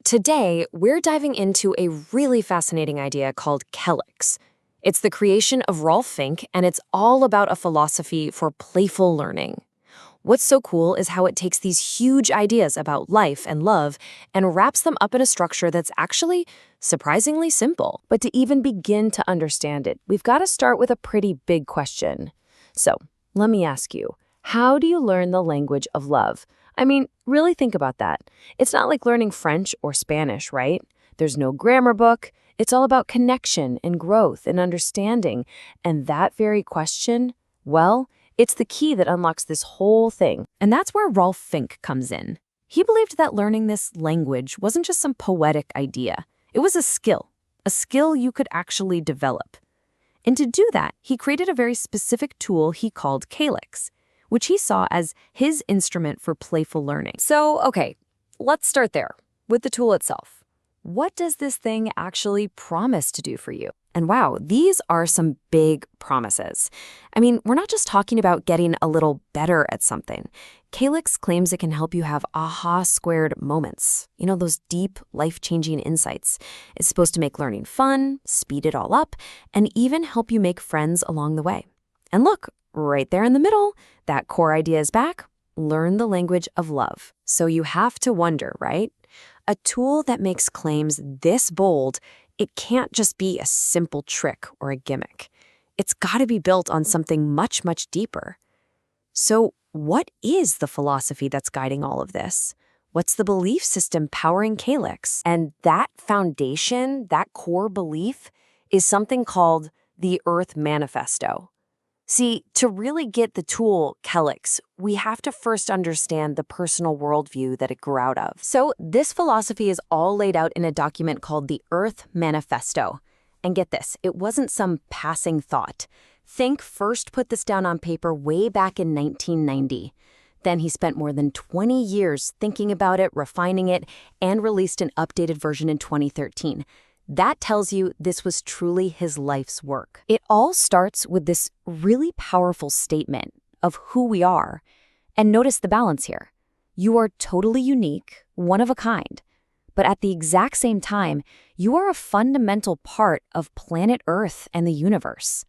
Today, we're diving into a really fascinating idea called KELiX. It's the creation of Rolf Fink, and it's all about a philosophy for playful learning. What's so cool is how it takes these huge ideas about life and love and wraps them up in a structure that's actually surprisingly simple. But to even begin to understand it, we've got to start with a pretty big question. So, let me ask you, how do you learn the language of love? I mean, really think about that. It's not like learning French or Spanish, right? There's no grammar book. It's all about connection and growth and understanding. And that very question, well, it's the key that unlocks this whole thing. And that's where Rolf Fink comes in. He believed that learning this language wasn't just some poetic idea. It was a skill you could actually develop. And to do that, he created a very specific tool he called KELiX, which he saw as his instrument for playful learning. So, okay, let's start there with the tool itself. What does this thing actually promise to do for you? And wow, these are some big promises. I mean, we're not just talking about getting a little better at something. KELiX claims it can help you have aha-squared moments. You know, those deep, life-changing insights. It's supposed to make learning fun, speed it all up, and even help you make friends along the way. And look, right there in the middle, that core idea is back. Learn the language of love. So you have to wonder, right? A tool that makes claims this bold, it can't just be a simple trick or a gimmick. It's got to be built on something much, much deeper. So what is the philosophy that's guiding all of this? What's the belief system powering KELiX? And that foundation, that core belief, is something called the Earth Manifesto. See, to really get the tool KELiX, we have to first understand the personal worldview that it grew out of. So this philosophy is all laid out in a document called the Earth Manifesto. And get this, it wasn't some passing thought. Fink first put this down on paper way back in 1990. Then he spent more than 20 years thinking about it, refining it, and released an updated version in 2013. That tells you this was truly his life's work. It all starts with this really powerful statement of who we are. And notice the balance here. You are totally unique, one of a kind. But at the exact same time, you are a fundamental part of planet Earth and the universe.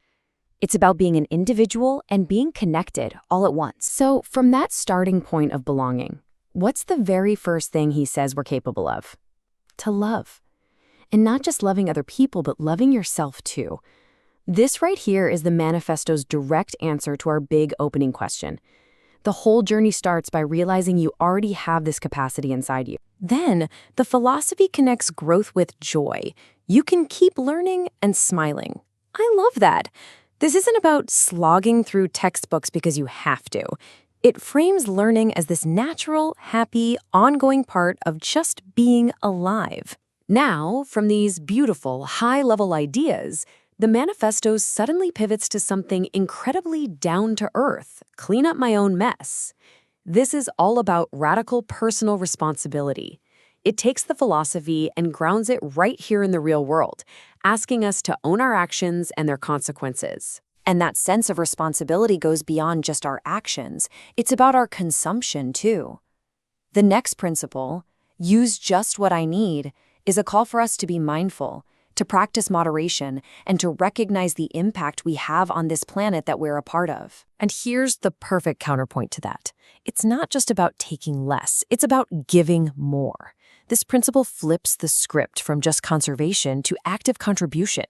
It's about being an individual and being connected all at once. So from that starting point of belonging, what's the very first thing he says we're capable of? To love. And not just loving other people, but loving yourself too. This right here is the manifesto's direct answer to our big opening question. The whole journey starts by realizing you already have this capacity inside you. Then, the philosophy connects growth with joy. You can keep learning and smiling. I love that. This isn't about slogging through textbooks because you have to. It frames learning as this natural, happy, ongoing part of just being alive. Now, from these beautiful, high-level ideas, the manifesto suddenly pivots to something incredibly down-to-earth, clean up my own mess. This is all about radical personal responsibility. It takes the philosophy and grounds it right here in the real world, asking us to own our actions and their consequences. And that sense of responsibility goes beyond just our actions. It's about our consumption, too. The next principle, use just what I need, is a call for us to be mindful, to practice moderation, and to recognize the impact we have on this planet that we're a part of. And here's the perfect counterpoint to that. It's not just about taking less, it's about giving more. This principle flips the script from just conservation to active contribution.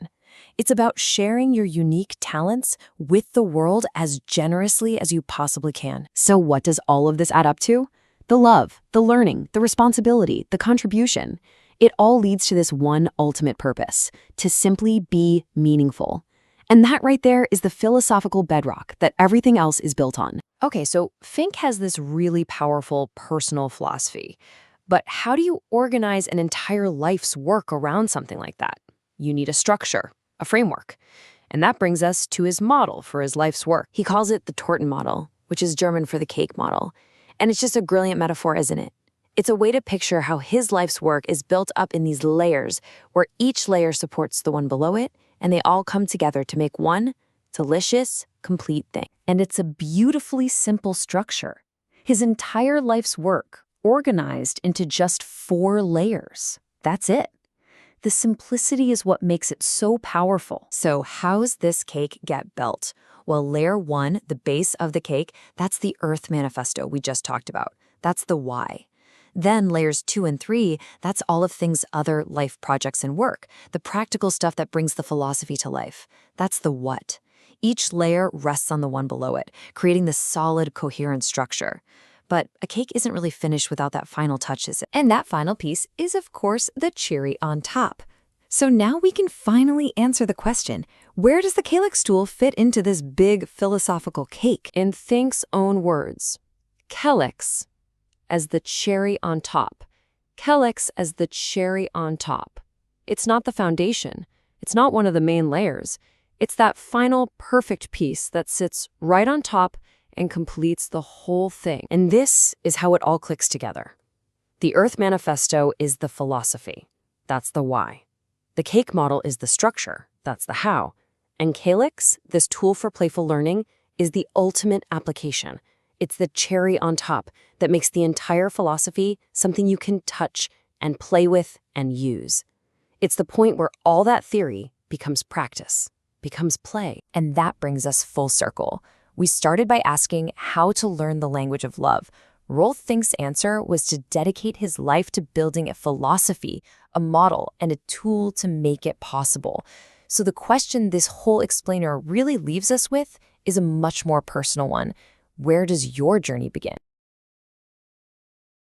It's about sharing your unique talents with the world as generously as you possibly can. So what does all of this add up to? The love, the learning, the responsibility, the contribution. It all leads to this one ultimate purpose, to simply be meaningful. And that right there is the philosophical bedrock that everything else is built on. Okay, so Fink has this really powerful personal philosophy. But how do you organize an entire life's work around something like that? You need a structure, a framework. And that brings us to his model for his life's work. He calls it the Torton Model, which is German for the cake model. And it's just a brilliant metaphor, isn't it? It's a way to picture how his life's work is built up in these layers, where each layer supports the one below it, and they all come together to make one delicious, complete thing. And it's a beautifully simple structure. His entire life's work, organized into just 4 layers. That's it. The simplicity is what makes it so powerful. So how's this cake get built? Well, layer 1, the base of the cake, that's the Earth Manifesto we just talked about. That's the why. Then layers 2 and 3, that's all of Think's other life projects and work, the practical stuff that brings the philosophy to life. That's the what. Each layer rests on the one below it, creating this solid, coherent structure. But a cake isn't really finished without that final touch, is it? And that final piece is, of course, the cherry on top. So now we can finally answer the question, where does the KELiX tool fit into this big philosophical cake? In Think's own words, KELiX as the cherry on top. KELiX as the cherry on top. It's not the foundation. It's not one of the main layers. It's that final perfect piece that sits right on top and completes the whole thing. And this is how it all clicks together. The Earth Manifesto is the philosophy. That's the why. The cake model is the structure. That's the how. And KELiX, this tool for playful learning, is the ultimate application. It's the cherry on top that makes the entire philosophy something you can touch and play with and use. It's the point where all that theory becomes practice, becomes play. And that brings us full circle. We started by asking how to learn the language of love. Rolf Fink's answer was to dedicate his life to building a philosophy, a model, and a tool to make it possible. So the question this whole explainer really leaves us with is a much more personal one. Where does your journey begin?